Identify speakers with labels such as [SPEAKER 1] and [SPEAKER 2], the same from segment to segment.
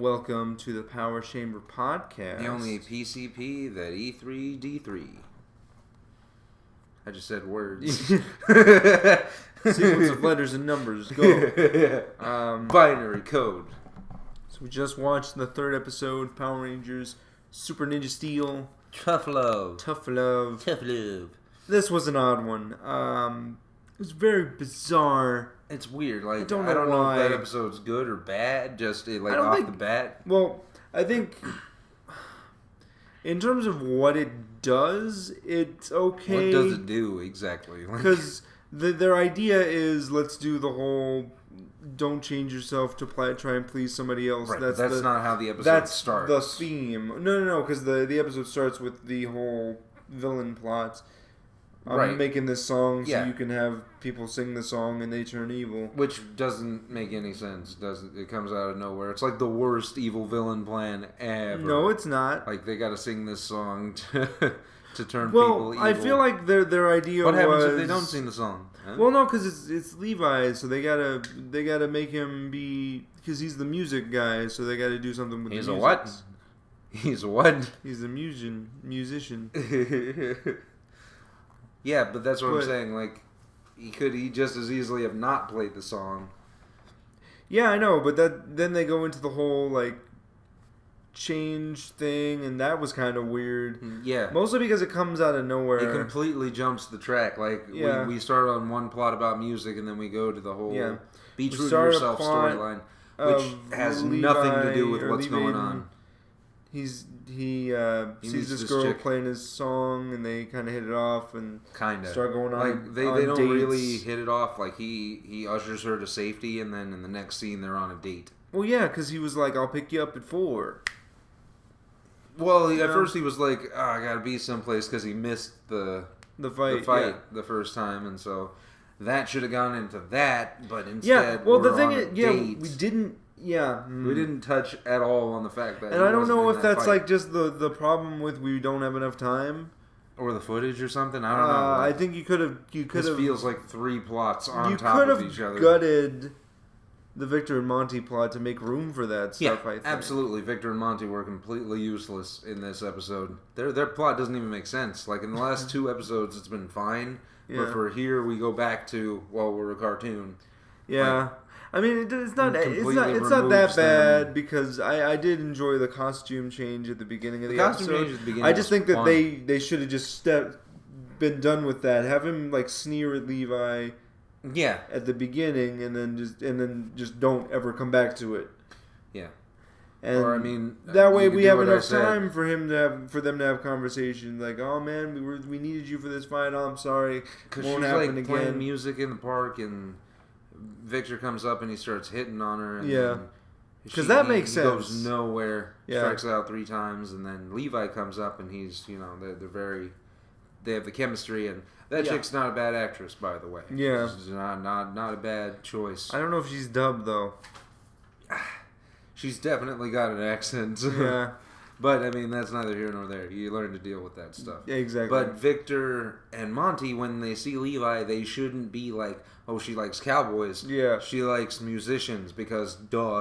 [SPEAKER 1] Welcome to the Power Chamber Podcast.
[SPEAKER 2] The only PCP that E3D3. I just said words.
[SPEAKER 1] Sequence of letters and numbers. Go.
[SPEAKER 2] Binary code.
[SPEAKER 1] So we just watched the third episode, Power Rangers, Super Ninja Steel.
[SPEAKER 2] Tough love.
[SPEAKER 1] Tough love.
[SPEAKER 2] Tough love.
[SPEAKER 1] This was an odd one. It was very bizarre.
[SPEAKER 2] It's weird. Like I
[SPEAKER 1] don't
[SPEAKER 2] know
[SPEAKER 1] why.
[SPEAKER 2] if that episode's good or bad. Just off the bat.
[SPEAKER 1] Well, I think in terms of what it does, it's okay.
[SPEAKER 2] What does it do exactly?
[SPEAKER 1] Because their idea is let's do the whole don't change yourself to try and please somebody else.
[SPEAKER 2] Right, that's not how the episode starts.
[SPEAKER 1] That's the theme. No, because the episode starts with the whole villain plot. I'm making this song so you can have people sing the song and they turn evil.
[SPEAKER 2] Which doesn't make any sense. It comes out of nowhere. It's like the worst evil villain plan ever.
[SPEAKER 1] No, it's not.
[SPEAKER 2] Like they got to sing this song to turn people evil.
[SPEAKER 1] I feel like their idea was...
[SPEAKER 2] What happens if they don't sing the song? Huh?
[SPEAKER 1] Well, no, because it's Levi, so they gotta make him be, because he's the music guy, so they gotta do something with the music.
[SPEAKER 2] He's a what? He's a what?
[SPEAKER 1] He's a musician.
[SPEAKER 2] Yeah, but that's what I'm saying. Like, he just as easily have not played the song.
[SPEAKER 1] Yeah, I know, but then they go into the whole like change thing, and that was kind of weird.
[SPEAKER 2] Yeah,
[SPEAKER 1] mostly because it comes out of nowhere.
[SPEAKER 2] It completely jumps the track. Like we start on one plot about music, and then we go to the whole be true to yourself storyline, which has nothing to do with what's going on.
[SPEAKER 1] He sees this girl playing his song, and they kind of hit it off and start going on.
[SPEAKER 2] Like they don't dates. Really hit it off. Like he ushers her to safety, and then in the next scene they're on a date.
[SPEAKER 1] Well, yeah, because he was like, "I'll pick you up at 4."
[SPEAKER 2] Well, at first he was like, I gotta be someplace because he missed the fight the first time, and so that should have gone into that, but instead,
[SPEAKER 1] the thing is, we didn't. Yeah,
[SPEAKER 2] we didn't touch at all on the fact that.
[SPEAKER 1] And I don't know if that's like just the problem with we don't have enough time,
[SPEAKER 2] or the footage or something. I don't know.
[SPEAKER 1] I think you could have.
[SPEAKER 2] This feels like 3 plots on top of each other.
[SPEAKER 1] You could have gutted the Victor and Monty plot to make room for that stuff. I think.
[SPEAKER 2] Absolutely. Victor and Monty were completely useless in this episode. Their plot doesn't even make sense. Like in the last 2 episodes, it's been fine, but for here we go back to we're a cartoon.
[SPEAKER 1] Yeah. Like, I mean, it's not that bad because I did enjoy the costume change at the beginning of the episode.
[SPEAKER 2] Costume change at the beginning.
[SPEAKER 1] I just think that they should have just been done with that. Have him like sneer at Levi, at the beginning, and then just don't ever come back to it.
[SPEAKER 2] Yeah.
[SPEAKER 1] And
[SPEAKER 2] or I mean,
[SPEAKER 1] that way we have enough time for them to have conversations like, oh man, we needed you for this fight. Oh, I'm sorry,
[SPEAKER 2] because she's like playing music in the park and Victor comes up and he starts hitting on her. And
[SPEAKER 1] because that makes sense.
[SPEAKER 2] Goes nowhere. Strikes out 3 times, and then Levi comes up and he's they have the chemistry, and that chick's not a bad actress, by the way.
[SPEAKER 1] Yeah,
[SPEAKER 2] she's not a bad choice.
[SPEAKER 1] I don't know if she's dubbed though.
[SPEAKER 2] She's definitely got an accent.
[SPEAKER 1] Yeah.
[SPEAKER 2] But, I mean, that's neither here nor there. You learn to deal with that stuff.
[SPEAKER 1] Yeah, exactly.
[SPEAKER 2] But Victor and Monty, when they see Levi, they shouldn't be like, oh, she likes cowboys.
[SPEAKER 1] Yeah.
[SPEAKER 2] She likes musicians because,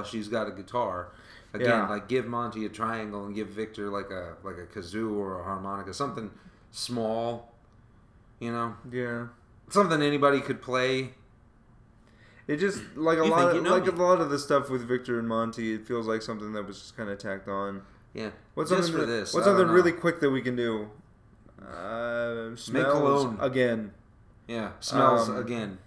[SPEAKER 2] she's got a guitar. Again, like, give Monty a triangle and give Victor, like a kazoo or a harmonica. Something small, you know?
[SPEAKER 1] Yeah.
[SPEAKER 2] Something anybody could play.
[SPEAKER 1] It just, like a lot of the stuff with Victor and Monty, it feels like something that was just kind of tacked on.
[SPEAKER 2] Yeah.
[SPEAKER 1] What's something really quick that we can do? Smells
[SPEAKER 2] make cologne
[SPEAKER 1] again.
[SPEAKER 2] Yeah, smells again.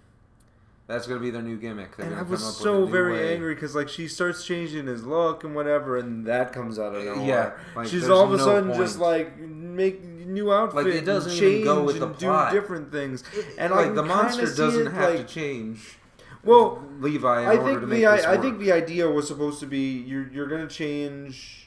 [SPEAKER 2] That's gonna be their new gimmick.
[SPEAKER 1] And I was so very angry because like she starts changing his look and whatever, and that comes out of nowhere.
[SPEAKER 2] Yeah, like,
[SPEAKER 1] she's all of a sudden just like make new outfit,
[SPEAKER 2] like it doesn't
[SPEAKER 1] change
[SPEAKER 2] even go with the
[SPEAKER 1] and
[SPEAKER 2] plot.
[SPEAKER 1] Do different things. And
[SPEAKER 2] like the monster doesn't have to change.
[SPEAKER 1] Well,
[SPEAKER 2] Levi, I
[SPEAKER 1] think the idea was supposed to be you're gonna change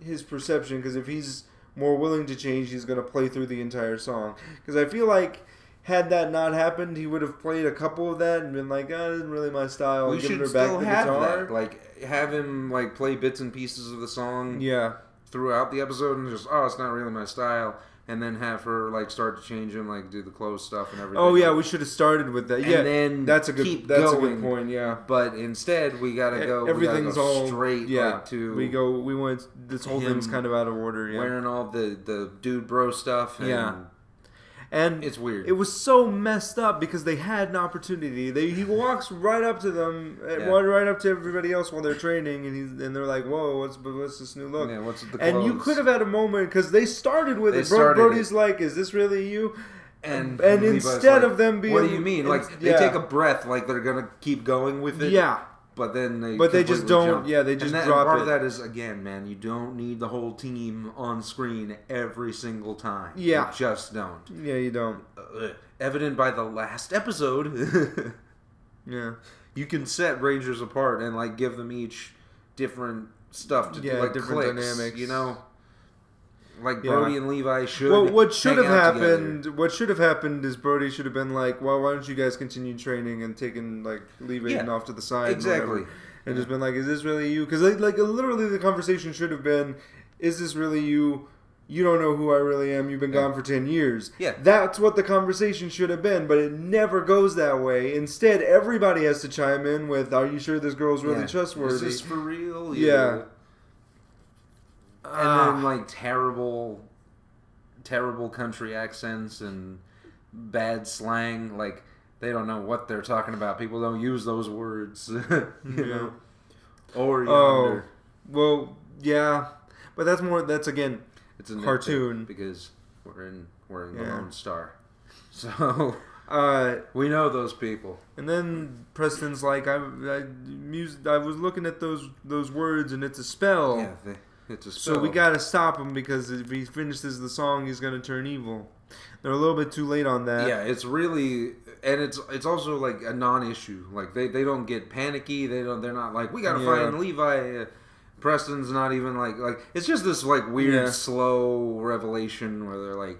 [SPEAKER 1] his perception, because if he's more willing to change, he's going to play through the entire song. Because I feel like had that not happened, he would have played a couple of that and been like, "Oh, this isn't really my style."
[SPEAKER 2] We should still have that. Like have him like play bits and pieces of the song.
[SPEAKER 1] Yeah.
[SPEAKER 2] Throughout the episode and just it's not really my style. and then have her like start to change him, like do the clothes stuff and everything.
[SPEAKER 1] Oh yeah, we should have started with that. Yeah,
[SPEAKER 2] and then
[SPEAKER 1] that's a good point. Yeah,
[SPEAKER 2] but instead we gotta go.
[SPEAKER 1] Everything's all
[SPEAKER 2] straight.
[SPEAKER 1] Yeah,
[SPEAKER 2] like, to
[SPEAKER 1] we went. This whole thing's kind of out of order. Yeah,
[SPEAKER 2] wearing all the dude bro stuff. And it's weird.
[SPEAKER 1] It was so messed up because they had an opportunity. He walks right up to them, right up to everybody else while they're training, and they're like, "Whoa, what's this new look?"
[SPEAKER 2] Yeah, what's the clothes?
[SPEAKER 1] And you could have had a moment because they started with it. Brody's like, "Is this really you?" And instead of them being,
[SPEAKER 2] what do you mean? Like they take a breath, like they're gonna keep going with it.
[SPEAKER 1] Yeah.
[SPEAKER 2] But then
[SPEAKER 1] they just don't.
[SPEAKER 2] Jump.
[SPEAKER 1] Yeah, they just drop it.
[SPEAKER 2] Part of that is, again, man, you don't need the whole team on screen every single time.
[SPEAKER 1] Yeah,
[SPEAKER 2] you just don't.
[SPEAKER 1] Yeah, you don't.
[SPEAKER 2] Evident by the last episode.
[SPEAKER 1] Yeah,
[SPEAKER 2] you can set Rangers apart and like give them each different stuff to do, like different dynamics. You know, like Brody and Levi should.
[SPEAKER 1] Well, what should have happened? Together. What should have happened is Brody should have been like, "Well, why don't you guys continue training and taking like leave Aiden off to the side,
[SPEAKER 2] exactly,
[SPEAKER 1] and just been like, is this really you? Because like literally the conversation should have been, is this really you? You don't know who I really am. You've been gone for 10 years.
[SPEAKER 2] Yeah,
[SPEAKER 1] that's what the conversation should have been, but it never goes that way. Instead, everybody has to chime in with, "Are you sure this girl's really trustworthy?
[SPEAKER 2] Is this for real?"
[SPEAKER 1] Yeah.
[SPEAKER 2] And then like terrible country accents and bad slang. Like they don't know what they're talking about. People don't use those words. you know. Or yonder.
[SPEAKER 1] Well, yeah, but that's again,
[SPEAKER 2] it's a
[SPEAKER 1] cartoon
[SPEAKER 2] because we're in the Lone Star, so we know those people.
[SPEAKER 1] And then Preston's like, I was looking at those words and it's a spell.
[SPEAKER 2] Yeah. It's a spell.
[SPEAKER 1] So we gotta stop him because if he finishes the song, he's gonna turn evil. They're a little bit too late on that.
[SPEAKER 2] Yeah, it's really, and it's also like a non-issue. Like they don't get panicky. They're not like, we gotta find Levi. Preston's not even like it's just this like weird slow revelation where they're like,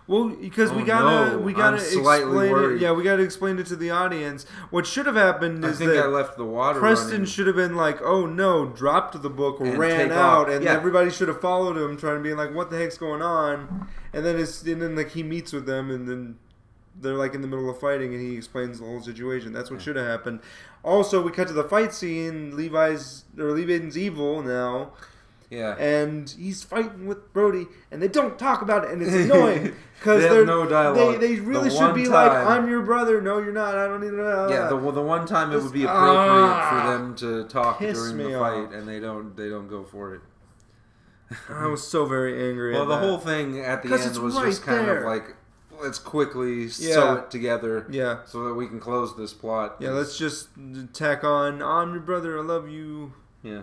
[SPEAKER 1] well, because we gotta explain it. Yeah, we gotta explain it to the audience. What should have happened is that
[SPEAKER 2] I left the water.
[SPEAKER 1] Preston should have been like, "Oh no!" dropped the book, ran out, and everybody should have followed him, trying to be like, "What the heck's going on?" And then like he meets with them, and then they're like in the middle of fighting, and he explains the whole situation. That's what should have happened. Also, we cut to the fight scene. Lee Aiden's evil now.
[SPEAKER 2] Yeah,
[SPEAKER 1] and he's fighting with Brody, and they don't talk about it, and it's annoying because
[SPEAKER 2] they have no dialogue.
[SPEAKER 1] They really should be like, "I'm your brother." No, you're not. I don't need to know.
[SPEAKER 2] Yeah, the one time it would be appropriate for them to talk during the fight, and they don't go for it.
[SPEAKER 1] I was so very angry.
[SPEAKER 2] Well, the whole thing at the end was just kind of like, let's quickly sew it together, so that we can close this plot.
[SPEAKER 1] Yeah, let's just tack on, "I'm your brother. I love you."
[SPEAKER 2] Yeah.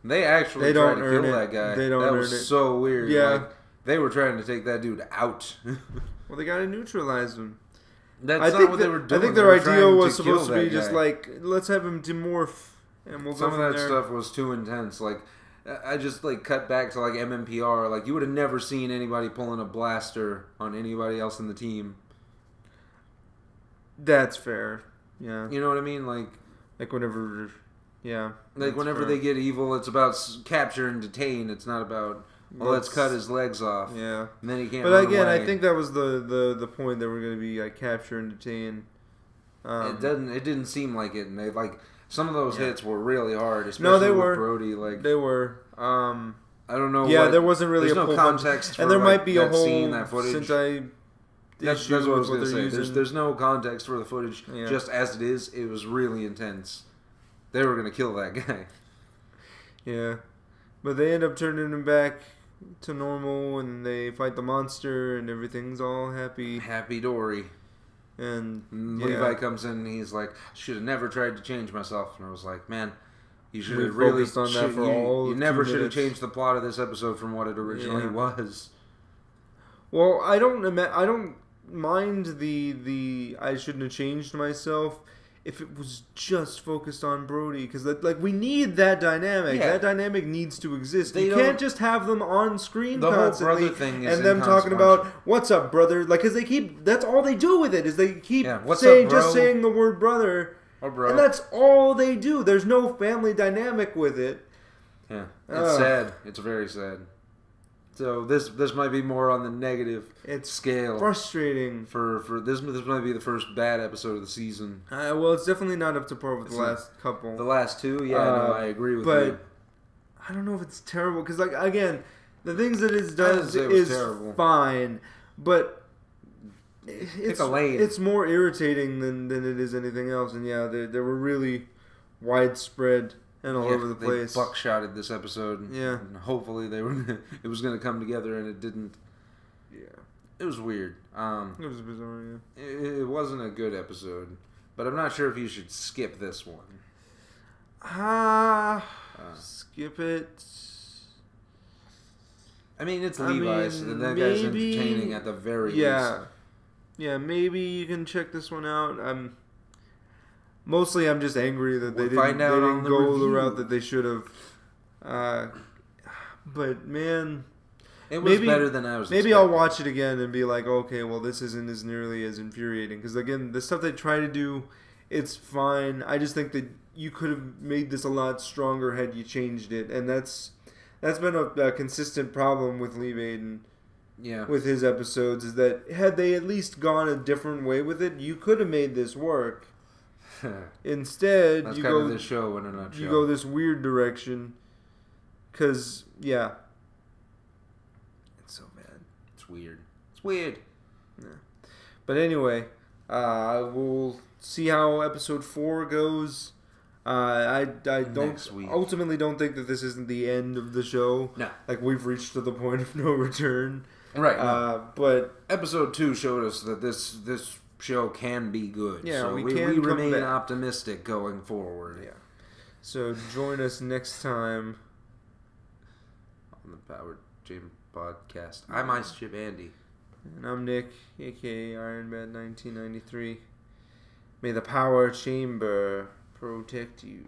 [SPEAKER 2] They actually tried to kill that guy. That was so weird.
[SPEAKER 1] Yeah.
[SPEAKER 2] Like, they were trying to take that dude out.
[SPEAKER 1] Well, they got to neutralize him.
[SPEAKER 2] That's not what they were doing.
[SPEAKER 1] I think their idea was supposed to be just like, let's have him demorph, and we'll go from there.
[SPEAKER 2] Some of that stuff was too intense. Like, I just like cut back to like MMPR. Like, you would have never seen anybody pulling a blaster on anybody else in the team.
[SPEAKER 1] That's fair. Yeah.
[SPEAKER 2] You know what I mean? Like
[SPEAKER 1] whenever... Yeah.
[SPEAKER 2] Like, whenever they get evil, it's about capture and detain. It's not about, let's cut his legs off.
[SPEAKER 1] Yeah.
[SPEAKER 2] And then he can't
[SPEAKER 1] But again,
[SPEAKER 2] away.
[SPEAKER 1] I think that was the point that we're going to be, like, capture and detain.
[SPEAKER 2] It didn't seem like it. And they, like, some of those hits were really hard, especially with Brody. Like,
[SPEAKER 1] they were.
[SPEAKER 2] I don't know.
[SPEAKER 1] Yeah, there wasn't really
[SPEAKER 2] no context for,
[SPEAKER 1] and there
[SPEAKER 2] like,
[SPEAKER 1] might be a whole
[SPEAKER 2] scene, that footage.
[SPEAKER 1] Since I...
[SPEAKER 2] That's what I was going to say. There's no context for the footage. Yeah. Just as it is, it was really intense. They were going to kill that guy.
[SPEAKER 1] Yeah. But they end up turning him back to normal, and they fight the monster, and everything's all happy.
[SPEAKER 2] Happy Dory.
[SPEAKER 1] And
[SPEAKER 2] Levi comes in, and he's like, should have never tried to change myself. And I was like, man, you should have really...
[SPEAKER 1] focused on that for all
[SPEAKER 2] You never should have changed the plot of this episode from what it originally was.
[SPEAKER 1] Well, I don't mind the I shouldn't have changed myself if it was just focused on Brody, because like we need that dynamic. Yeah. That dynamic needs to exist. You can't just have them on screen constantly
[SPEAKER 2] whole brother thing is
[SPEAKER 1] and them talking about "What's up, brother?" Like, because they keep that's all they do with it is they keep saying the word brother,
[SPEAKER 2] bro.
[SPEAKER 1] And that's all they do. There's no family dynamic with it.
[SPEAKER 2] Yeah, it's sad. It's very sad. So this might be more on the negative scale.
[SPEAKER 1] Frustrating.
[SPEAKER 2] For this might be the first bad episode of the season.
[SPEAKER 1] Well, it's definitely not up to par with the last couple.
[SPEAKER 2] The last two, yeah, no, I agree with you.
[SPEAKER 1] But I don't know if it's terrible because, like, again, the things that it does is terrible. Fine, but it's more irritating than it is anything else. And yeah, they were really widespread and all over the place.
[SPEAKER 2] They buckshotted this episode.
[SPEAKER 1] Yeah,
[SPEAKER 2] and hopefully it was going to come together, and it didn't.
[SPEAKER 1] Yeah,
[SPEAKER 2] it was weird.
[SPEAKER 1] It was bizarre. Yeah,
[SPEAKER 2] it wasn't a good episode, but I'm not sure if you should skip this one.
[SPEAKER 1] Skip it.
[SPEAKER 2] I mean, it's Levi's, and that guy's entertaining at the very least.
[SPEAKER 1] Yeah, maybe you can check this one out. I'm just angry that they didn't go the route that they should have. But man,
[SPEAKER 2] it was better than I was.
[SPEAKER 1] Maybe I'll watch it again and be like, okay, well, this isn't as nearly as infuriating. Because again, the stuff they try to do, it's fine. I just think that you could have made this a lot stronger had you changed it, and that's been a consistent problem with Lee Baden.
[SPEAKER 2] Yeah.
[SPEAKER 1] With his episodes, is that had they at least gone a different way with it, you could have made this work. Instead,
[SPEAKER 2] that's kind of the show in a nutshell.
[SPEAKER 1] You go this weird direction. Because, yeah. It's so bad.
[SPEAKER 2] It's weird. It's weird.
[SPEAKER 1] Yeah. But anyway, we'll see how episode 4 goes. I ultimately don't think that this isn't the end of the show.
[SPEAKER 2] No.
[SPEAKER 1] Like, we've reached to the point of no return.
[SPEAKER 2] Right.
[SPEAKER 1] But
[SPEAKER 2] episode 2 showed us that this show can be good.
[SPEAKER 1] Yeah,
[SPEAKER 2] so we remain optimistic going forward.
[SPEAKER 1] Yeah. So join us next time
[SPEAKER 2] on the Powered Gym Podcast. I'm Ice Chip Andy.
[SPEAKER 1] And I'm Nick, aka Ironbat 1993. May the power chamber protect you.